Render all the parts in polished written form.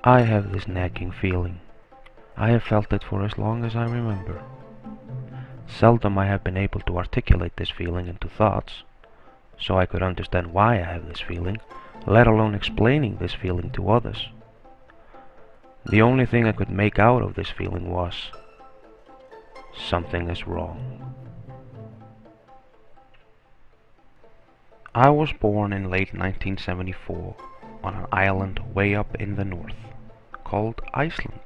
I have this nagging feeling. I have felt it for as long as I remember. Seldom I have been able to articulate this feeling into thoughts, so I could understand why I have this feeling, let alone explaining this feeling to others. The only thing I could make out of this feeling was, something is wrong. I was born in late 1974 on an island way up in the north, called Iceland.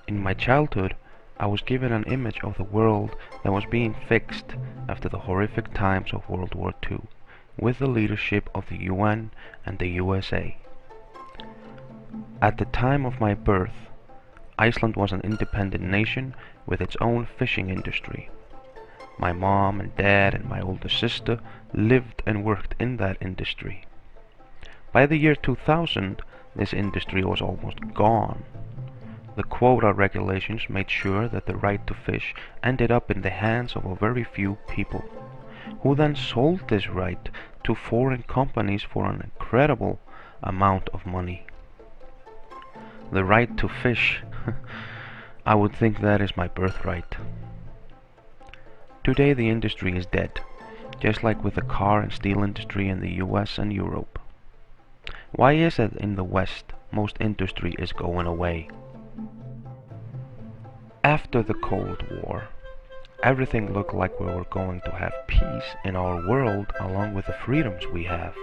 In my childhood, I was given an image of the world that was being fixed after the horrific times of World War II, with the leadership of the UN and the USA. At the time of my birth, Iceland was an independent nation with its own fishing industry. My mom and dad and my older sister lived and worked in that industry. By the year 2000, this industry was almost gone. The quota regulations made sure that the right to fish ended up in the hands of a very few people, who then sold this right to foreign companies for an incredible amount of money. The right to fish, I would think that is my birthright. Today the industry is dead, just like with the car and steel industry in the US and Europe. Why is it in the West most industry is going away? After the Cold War, everything looked like we were going to have peace in our world along with the freedoms we have.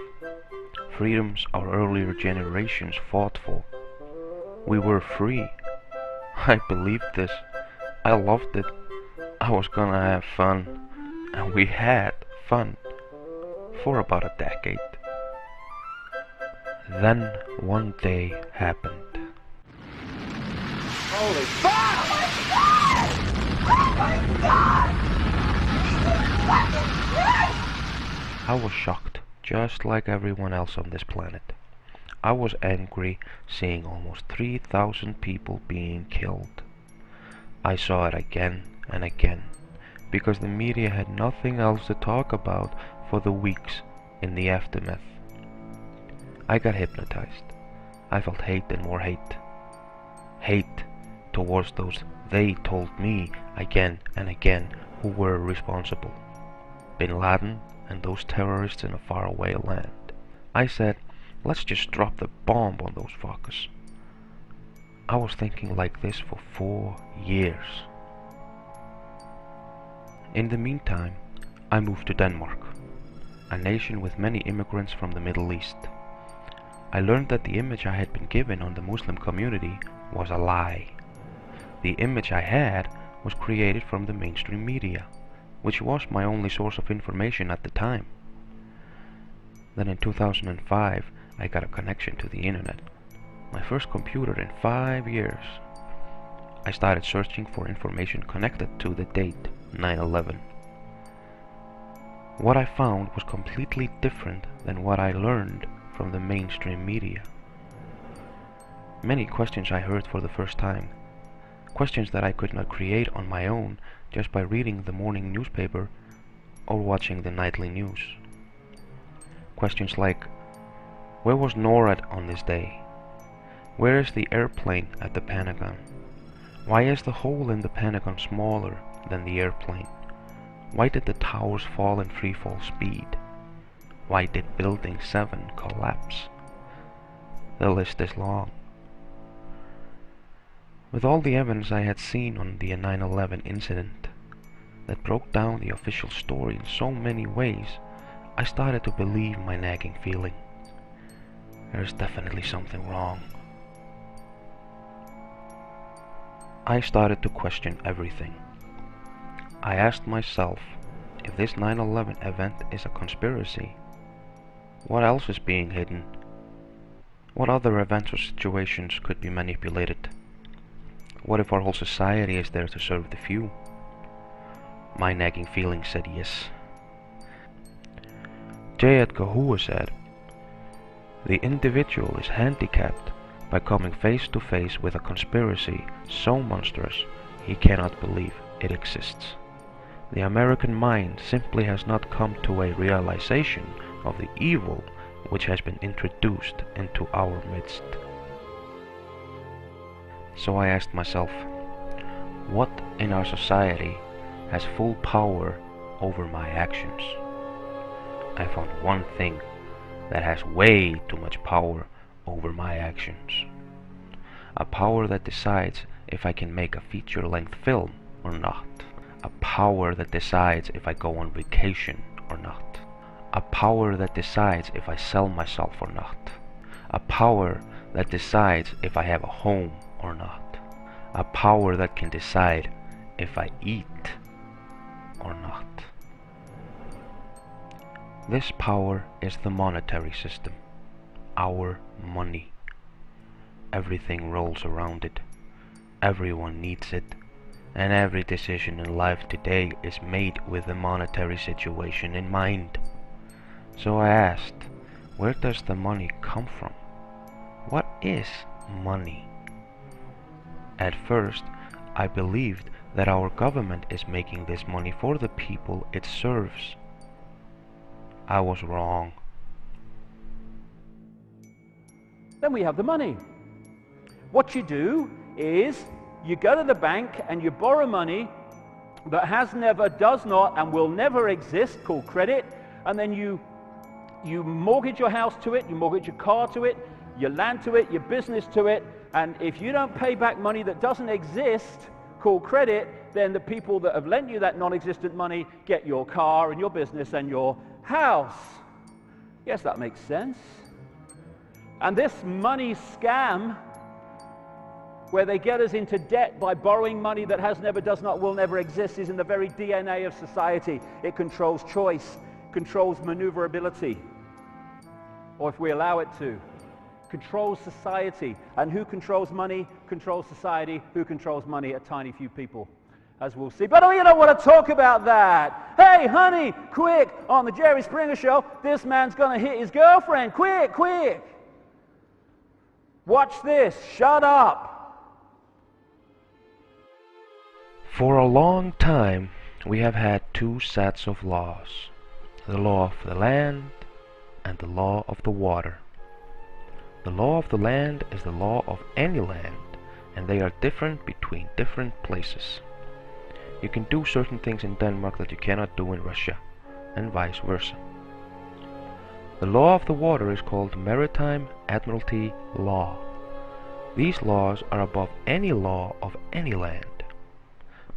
Freedoms our earlier generations fought for. We were free. I believed this. I loved it. I was gonna have fun. And we had fun for about a decade. Then one day happened. Holy fuck! Oh my god! Oh my god! I was shocked, just like everyone else on this planet. I was angry seeing almost 3,000 people being killed. I saw it again and again, because the media had nothing else to talk about for the weeks in the aftermath. I got hypnotized. I felt hate and more hate. Hate towards those they told me again and again who were responsible. Bin Laden and those terrorists in a faraway land. I said, let's just drop the bomb on those fuckers. I was thinking like this for 4 years. In the meantime, I moved to Denmark, a nation with many immigrants from the Middle East. I learned that the image I had been given on the Muslim community was a lie. The image I had was created from the mainstream media, which was my only source of information at the time. Then in 2005, I got a connection to the internet, my first computer in 5 years. I started searching for information connected to the date 9/11. What I found was completely different than what I learned from the mainstream media. Many questions I heard for the first time, questions that I could not create on my own just by reading the morning newspaper or watching the nightly news. Questions like, where was NORAD on this day? Where is the airplane at the Pentagon? Why is the hole in the Pentagon smaller than the airplane? Why did the towers fall in freefall speed? Why did Building 7 collapse? The list is long. With all the evidence I had seen on the 9/11 incident that broke down the official story in so many ways, I started to believe my nagging feeling. There's definitely something wrong. I started to question everything. I asked myself, if this 9/11 event is a conspiracy, what else is being hidden? What other events or situations could be manipulated? What if our whole society is there to serve the few? My nagging feeling said yes. J. Edgar Hoover said, the individual is handicapped by coming face to face with a conspiracy so monstrous he cannot believe it exists. The American mind simply has not come to a realization of the evil which has been introduced into our midst. So I asked myself, what in our society has full power over my actions? I found one thing that has way too much power over my actions. A power that decides if I can make a feature-length film or not. A power that decides if I go on vacation or not. A power that decides if I sell myself or not. A power that decides if I have a home or not. A power that can decide if I eat or not. This power is the monetary system, our money. Everything rolls around it. Everyone needs it. And every decision in life today is made with the monetary situation in mind. So I asked, where does the money come from? What is money? At first, I believed that our government is making this money for the people it serves. I was wrong. Then we have the money. What you do is you go to the bank and you borrow money that has never, does not, and will never exist, called credit, and then you mortgage your house to it, you mortgage your car to it, your land to it, your business to it, and if you don't pay back money that doesn't exist, called credit, then the people that have lent you that non-existent money get your car and your business and your house. Yes, that makes sense. And this money scam, where they get us into debt by borrowing money that has never, does not, will never exist, is in the very DNA of society. It controls choice, controls maneuverability, or if we allow it to, controls society. And who controls money? Controls society. Who controls money? A tiny few people, as we'll see. But you don't want to talk about that. Hey, honey, quick, on the Jerry Springer show, this man's gonna hit his girlfriend. Quick, quick. Watch this. Shut up. For a long time, we have had two sets of laws. The law of the land and the law of the water. The law of the land is the law of any land, and they are different between different places. You can do certain things in Denmark that you cannot do in Russia, and vice versa. The law of the water is called Maritime Admiralty Law. These laws are above any law of any land.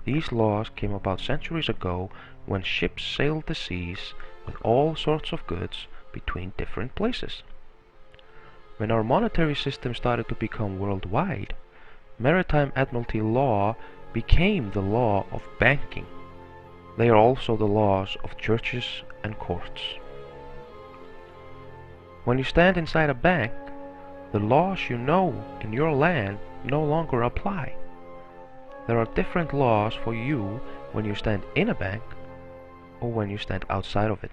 These laws came about centuries ago when ships sailed the seas with all sorts of goods between different places. When our monetary system started to become worldwide, Maritime Admiralty Law became the law of banking. They are also the laws of churches and courts. When you stand inside a bank, the laws you know in your land no longer apply. There are different laws for you when you stand in a bank or when you stand outside of it.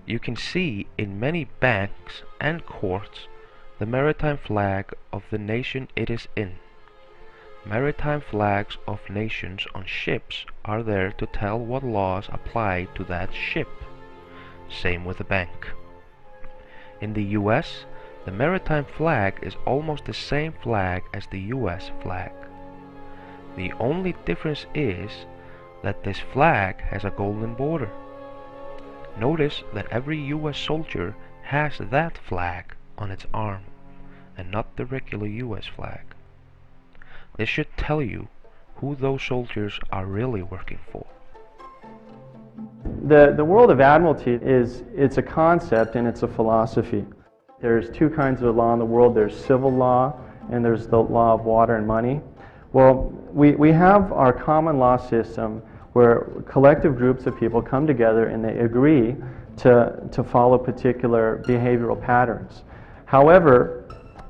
You can see in many banks and courts the maritime flag of the nation it is in. Maritime flags of nations on ships are there to tell what laws apply to that ship. Same with the bank. In the US, the maritime flag is almost the same flag as the US flag. The only difference is that this flag has a golden border. Notice that every US soldier has that flag on its arm, and not the regular US flag. This should tell you who those soldiers are really working for. The world of admiralty it's a concept and it's a philosophy. There's two kinds of law in the world. There's civil law and there's the law of water and money. Well, we have our common law system where collective groups of people come together and they agree to follow particular behavioral patterns. However,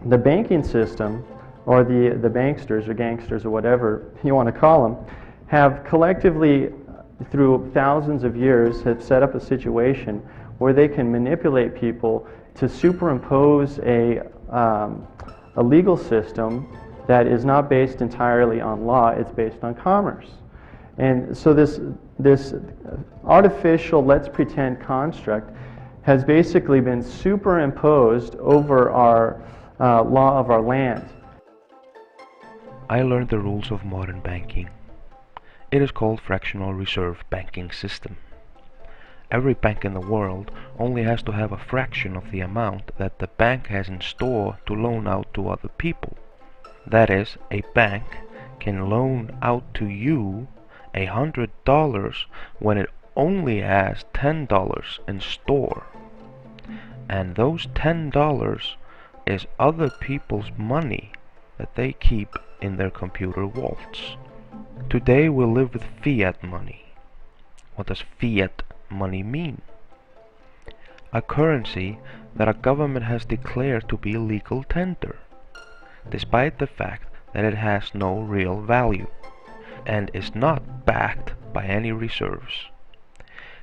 the banking system, or the banksters or gangsters or whatever you want to call them, have collectively, through thousands of years, have set up a situation where they can manipulate people to superimpose a legal system that is not based entirely on law, it's based on commerce. And so this artificial let's pretend construct has basically been superimposed over our law of our land. I learned the rules of modern banking. It is called fractional reserve banking system. Every bank in the world only has to have a fraction of the amount that the bank has in store to loan out to other people. That is, a bank can loan out to you $100 when it only has $10 in store. And those $10 is other people's money that they keep in their computer vaults. Today we live with fiat money. What does fiat money mean? A currency that a government has declared to be legal tender, despite the fact that it has no real value and is not backed by any reserves.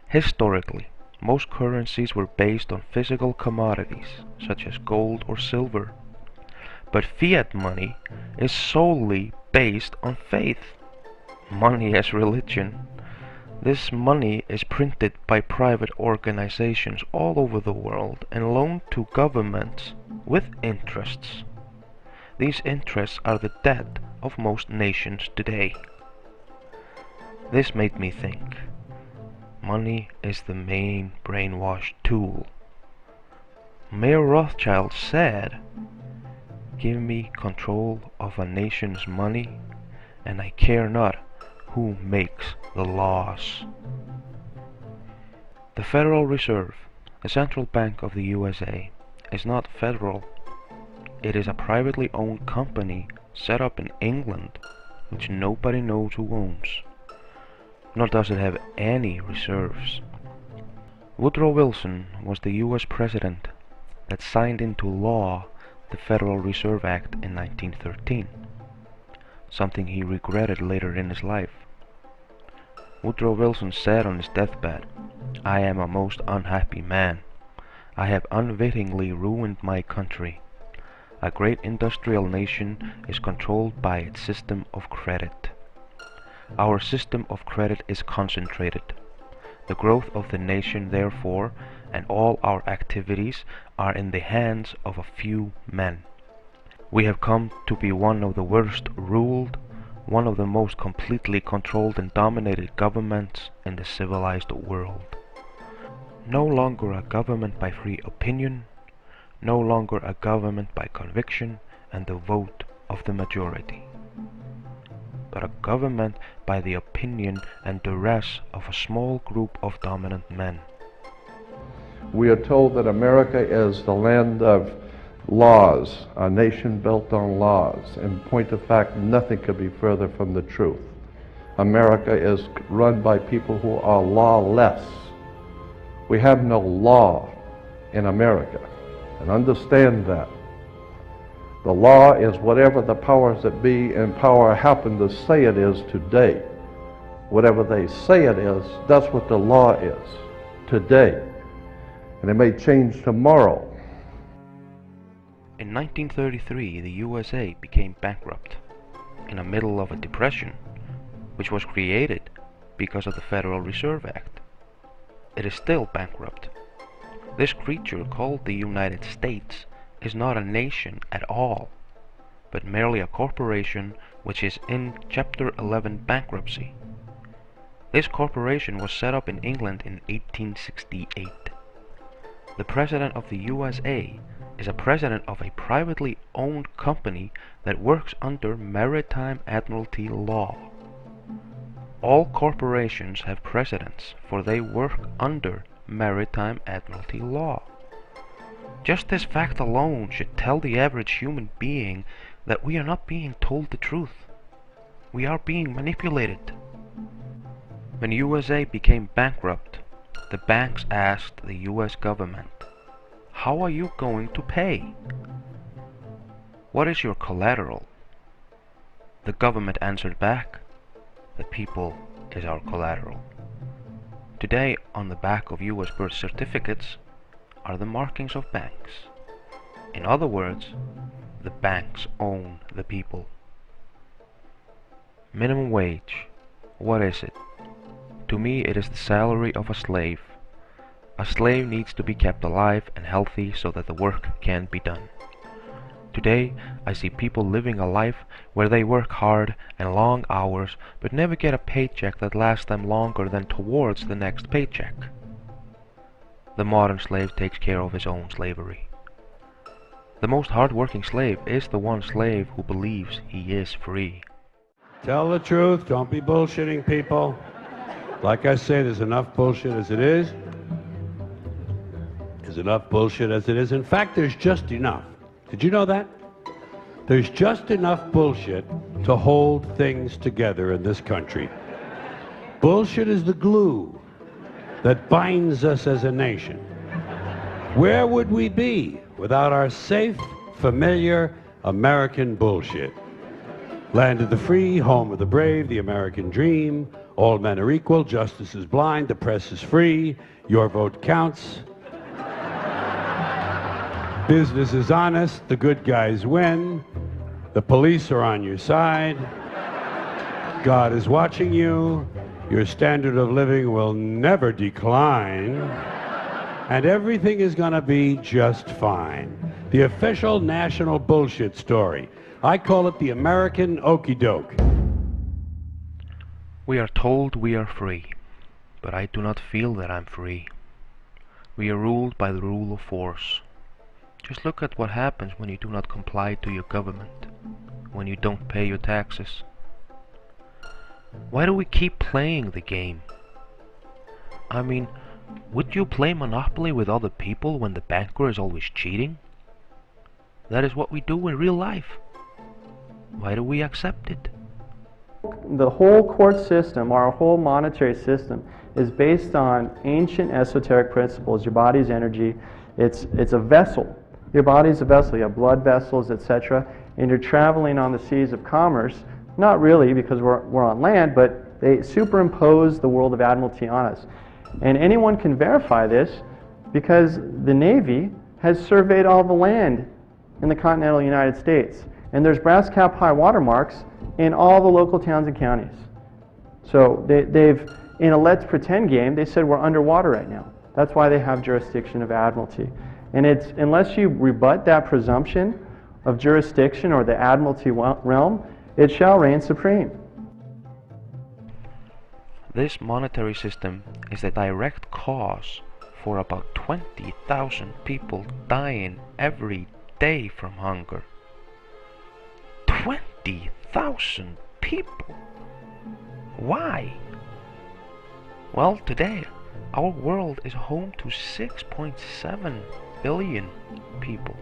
Historically, most currencies were based on physical commodities such as gold or silver, but fiat money is solely based on faith. Money as religion. This money is printed by private organizations all over the world and loaned to governments with interests. These interests are the debt of most nations today. This made me think. Money is the main brainwash tool. Mayor Rothschild said, "Give me control of a nation's money, and I care not who makes the laws." The Federal Reserve, the central bank of the USA, is not federal. It is a privately owned company set up in England, which nobody knows who owns. Nor does it have any reserves. Woodrow Wilson was the US president that signed into law the Federal Reserve Act in 1913, something he regretted later in his life. Woodrow Wilson said on his deathbed, "I am a most unhappy man. I have unwittingly ruined my country. A great industrial nation is controlled by its system of credit. Our system of credit is concentrated. The growth of the nation, therefore, and all our activities are in the hands of a few men. We have come to be one of the worst ruled, one of the most completely controlled and dominated governments in the civilized world. No longer a government by free opinion, no longer a government by conviction and the vote of the majority, but a government by the opinion and duress of a small group of dominant men." We are told that America is the land of laws, a nation built on laws. In point of fact, nothing could be further from the truth. America is run by people who are lawless. We have no law in America, and understand that. The law is whatever the powers that be in power happen to say it is today. Whatever they say it is, that's what the law is today. And it may change tomorrow. In 1933, the USA became bankrupt in the middle of a depression, which was created because of the Federal Reserve Act. It is still bankrupt. This creature called the United States is not a nation at all, but merely a corporation which is in Chapter 11 bankruptcy. This corporation was set up in England in 1868. The President of the USA is a president of a privately owned company that works under maritime admiralty law. All corporations have presidents, for they work under maritime admiralty law. Just this fact alone should tell the average human being that we are not being told the truth. We are being manipulated. When USA became bankrupt, the banks asked the US government, "How are you going to pay? What is your collateral?" The government answered back, "The people is our collateral." Today, on the back of US birth certificates are the markings of banks. In other words, the banks own the people. Minimum wage. What is it? To me, it is the salary of a slave. A slave needs to be kept alive and healthy so that the work can be done. Today, I see people living a life where they work hard and long hours, but never get a paycheck that lasts them longer than towards the next paycheck. The modern slave takes care of his own slavery. The most hard-working slave is the one slave who believes he is free. Tell the truth, don't be bullshitting people. Like I say, there's enough bullshit as it is. There's enough bullshit as it is. In fact, there's just enough. Did you know that? There's just enough bullshit to hold things together in this country. Bullshit is the glue that binds us as a nation. Where would we be without our safe, familiar American bullshit? Land of the free, home of the brave, the American dream. All men are equal, justice is blind, the press is free, your vote counts. Business is honest, the good guys win, the police are on your side, God is watching you, your standard of living will never decline, and everything is gonna be just fine. The official national bullshit story. I call it the American okey doke. We are told we are free, but I do not feel that I'm free. We are ruled by the rule of force. Just look at what happens when you do not comply to your government, when you don't pay your taxes. Why do we keep playing the game? I mean, would you play Monopoly with other people when the banker is always cheating? That is what we do in real life. Why do we accept it? The whole court system, our whole monetary system, is based on ancient esoteric principles. Your body's energy, it's a vessel. Your body's a vessel. You have blood vessels, etc. And you're traveling on the seas of commerce. Not really, because we're on land, but they superimpose the world of admiralty on us. And anyone can verify this because the Navy has surveyed all the land in the continental United States. And there's brass cap high water marks in all the local towns and counties. So they've, in a let's pretend game, they said we're underwater right now. That's why they have jurisdiction of admiralty. And it's, unless you rebut that presumption of jurisdiction or the admiralty realm, it shall reign supreme. This monetary system is the direct cause for about 20,000 people dying every day from hunger. 20,000 people! Why? Well, today, our world is home to 6.7 billion people.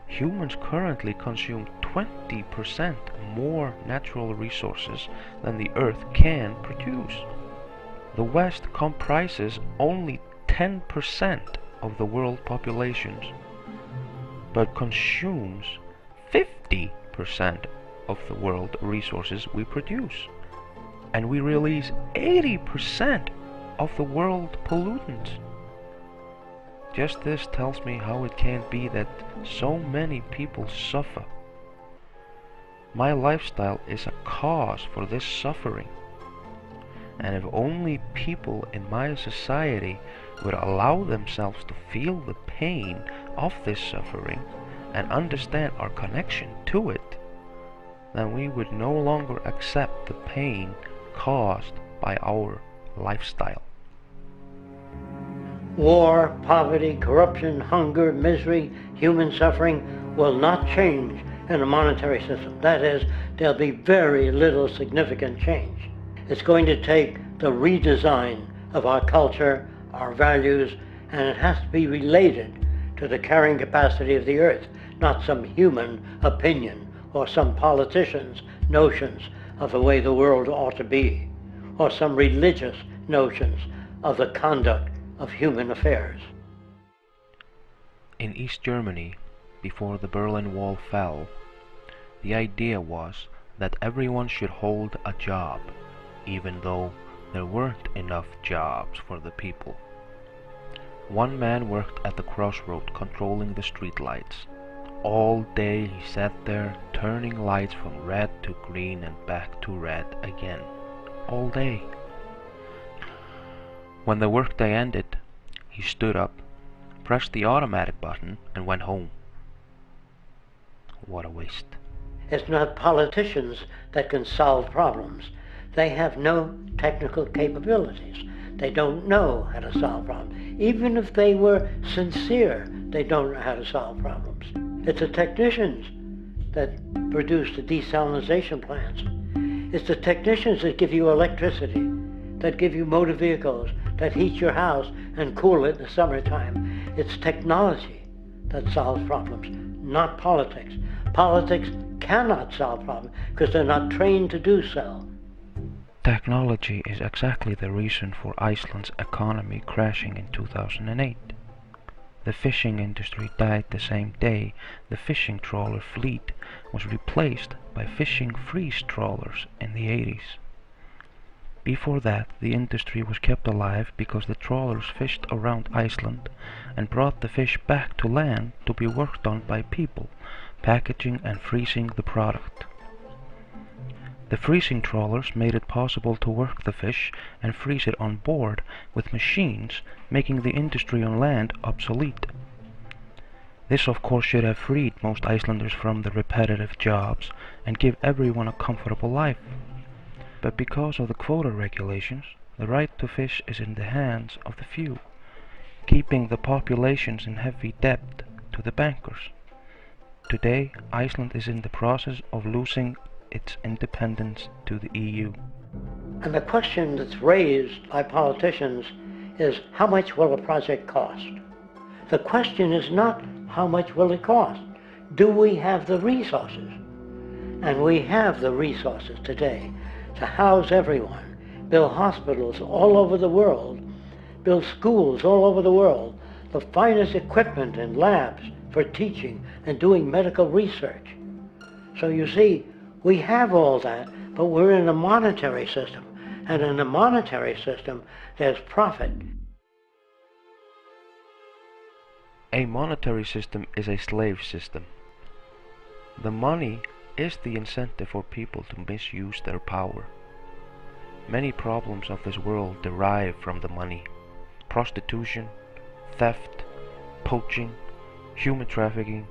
Humans currently consume 20% more natural resources than the Earth can produce. The West comprises only 10% of the world populations, but consumes 50% of the world resources we produce, and we release 80% of the world pollutants. Just this tells me how it can be that so many people suffer. My lifestyle is a cause for this suffering, and if only people in my society would allow themselves to feel the pain of this suffering and understand our connection to it, then we would no longer accept the pain caused by our lifestyle. War, poverty, corruption, hunger, misery, human suffering will not change in a monetary system. That is, there'll be very little significant change. It's going to take the redesign of our culture, our values, and it has to be related to the carrying capacity of the earth, not some human opinion or some politician's notions of the way the world ought to be, or some religious notions of the conduct of human affairs. In East Germany, before the Berlin Wall fell, the idea was that everyone should hold a job, even though there weren't enough jobs for the people. One man worked at the crossroad controlling the streetlights. All day he sat there turning lights from red to green and back to red again. All day. When the workday ended, he stood up, pressed the automatic button, and went home. what a waste. It's not politicians that can solve problems. They have no technical capabilities. They don't know how to solve problems. Even if they were sincere, they don't know how to solve problems. It's the technicians that produce the desalination plants. It's the technicians that give you electricity, that give you motor vehicles, that heat your house and cool it in the summertime. It's technology that solves problems, not politics. Politics cannot solve problems because they're not trained to do so. Technology is exactly the reason for Iceland's economy crashing in 2008. The fishing industry died the same day the fishing trawler fleet was replaced by fishing freeze trawlers in the 80s. Before that, the industry was kept alive because the trawlers fished around Iceland and brought the fish back to land to be worked on by people, packaging and freezing the product. The freezing trawlers made it possible to work the fish and freeze it on board with machines, making the industry on land obsolete. This of course should have freed most Icelanders from the repetitive jobs and give everyone a comfortable life. But because of the quota regulations, the right to fish is in the hands of the few, keeping the populations in heavy debt to the bankers. Today, Iceland is in the process of losing its independence to the EU. And the question that's raised by politicians is, how much will a project cost? The question is not how much will it cost. Do we have the resources? And we have the resources today to house everyone, build hospitals all over the world, build schools all over the world, the finest equipment and labs for teaching and doing medical research. So you see, we have all that, but we're in a monetary system. And in a monetary system, there's profit. A monetary system is a slave system. The money is the incentive for people to misuse their power. Many problems of this world derive from the money. Prostitution, theft, poaching, human trafficking,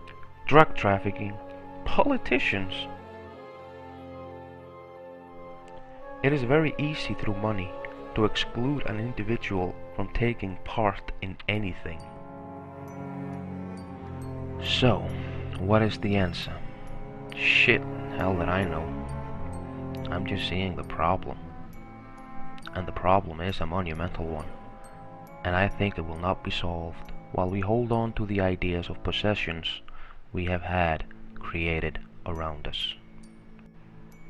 drug trafficking, politicians. It is very easy through money to exclude an individual from taking part in anything. So, what is the answer? Shit, hell that I know. I'm just seeing the problem. And the problem is a monumental one. And I think it will not be solved while we hold on to the ideas of possessions we have had created around us.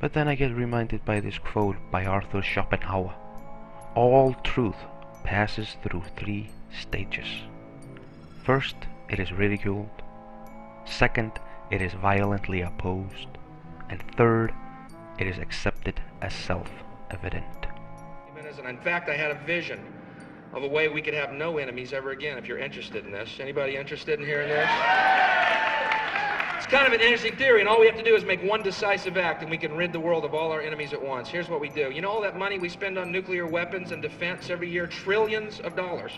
But then I get reminded by this quote by Arthur Schopenhauer. All truth passes through 3 stages. First, it is ridiculed. Second, it is violently opposed. And third, it is accepted as self-evident. And in fact, I had a vision of a way we could have no enemies ever again, if you're interested in this. Anybody interested in hearing this? It's kind of an interesting theory, and all we have to do is make one decisive act, and we can rid the world of all our enemies at once. Here's what we do. You know all that money we spend on nuclear weapons and defense every year? Trillions of dollars.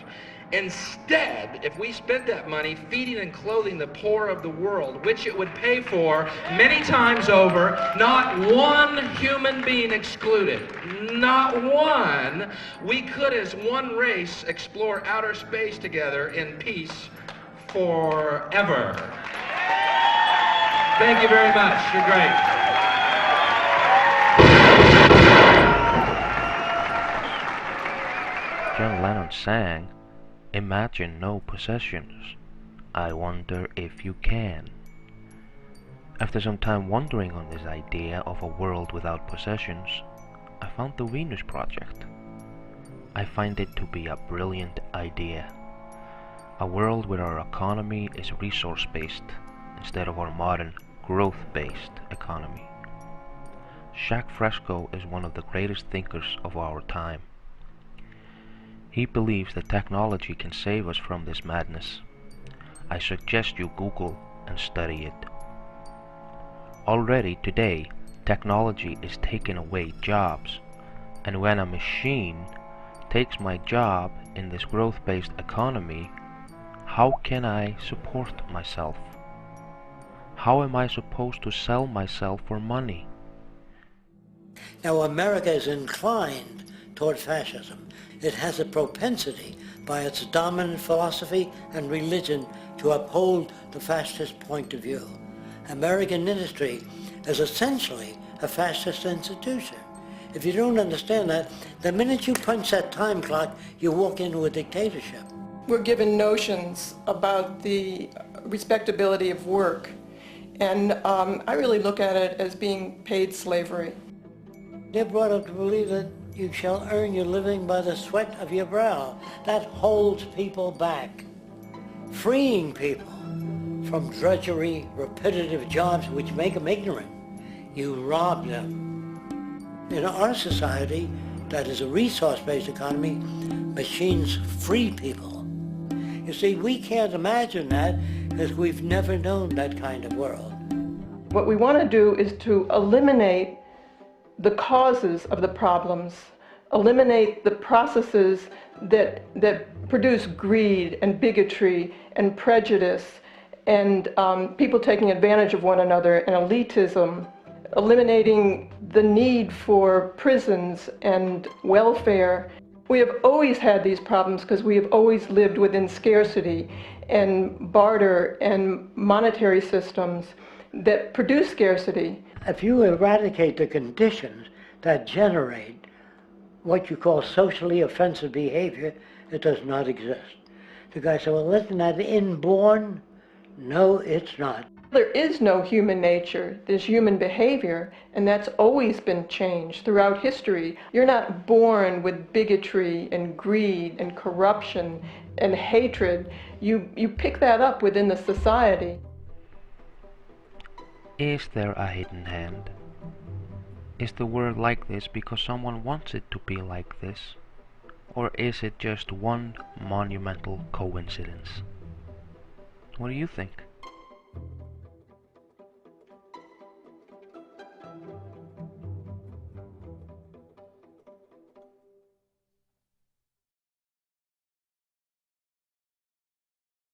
Instead, if we spent that money feeding and clothing the poor of the world, which it would pay for many times over, not one human being excluded, not one, we could as one race explore outer space together in peace forever. Thank you very much. You're great. John Lennon sang, "Imagine no possessions. I wonder if you can." After some time wondering on this idea of a world without possessions, I found the Venus Project. I find it to be a brilliant idea. A world where our economy is resource-based instead of our modern growth-based economy. Jacques Fresco is one of the greatest thinkers of our time. He believes that technology can save us from this madness. I suggest you Google and study it. Already today, technology is taking away jobs, and when a machine takes my job in this growth-based economy, how can I support myself? How am I supposed to sell myself for money? Now, America is inclined toward fascism. It has a propensity by its dominant philosophy and religion to uphold the fascist point of view. American industry is essentially a fascist institution. If you don't understand that, the minute you punch that time clock, you walk into a dictatorship. We're given notions about the respectability of work, and I really look at it as being paid slavery. They're brought up to believe that you shall earn your living by the sweat of your brow. That holds people back, freeing people from drudgery, repetitive jobs which make them ignorant. You rob them. In our society, that is a resource-based economy, machines free people. You see, we can't imagine that because we've never known that kind of world. What we want to do is to eliminate the causes of the problems, eliminate the processes that produce greed and bigotry and prejudice and people taking advantage of one another and elitism, eliminating the need for prisons and welfare. We have always had these problems because we have always lived within scarcity and barter and monetary systems that produce scarcity. If you eradicate the conditions that generate what you call socially offensive behavior, it does not exist. The guy said, well, isn't that inborn? No, it's not. There is no human nature, there's human behavior, and that's always been changed throughout history. You're not born with bigotry and greed and corruption and hatred. You pick that up within the society. Is there a hidden hand? Is the world like this because someone wants it to be like this? Or is it just one monumental coincidence? What do you think?